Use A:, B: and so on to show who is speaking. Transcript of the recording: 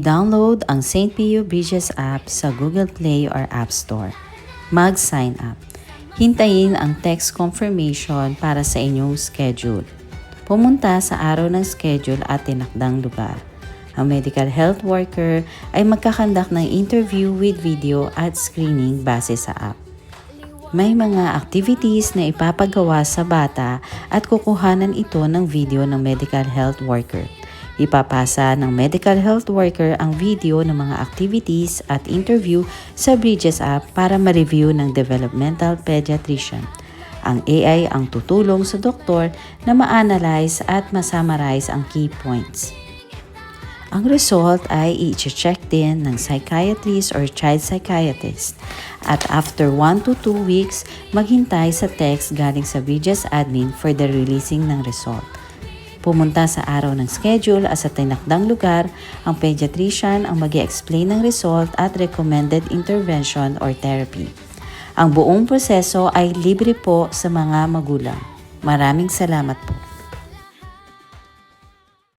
A: Download ang St. Pio Bridges app sa Google Play or App Store. Mag-sign up. Hintayin ang text confirmation para sa inyong schedule. Pumunta sa araw ng schedule at tinakdang lugar. Ang medical health worker ay magkakandak ng interview with video at screening base sa app. May mga activities na ipapagawa sa bata at kukuhanan ito ng video ng medical health worker. Ipapasa ng medical health worker ang video ng mga activities at interview sa Bridges app para ma-review ng developmental pediatrician. Ang AI ang tutulong sa doktor na ma-analyze at ma-summarize ang key points. Ang result ay i-check din ng psychiatrist or child psychiatrist at after 1 to 2 weeks, maghintay sa text galing sa Bridges admin for the releasing ng result. Pumunta sa araw ng schedule at sa tinakdang lugar, ang pediatrician ang mag-i-explain ng result at recommended intervention or therapy. Ang buong proseso ay libre po sa mga magulang. Maraming salamat po.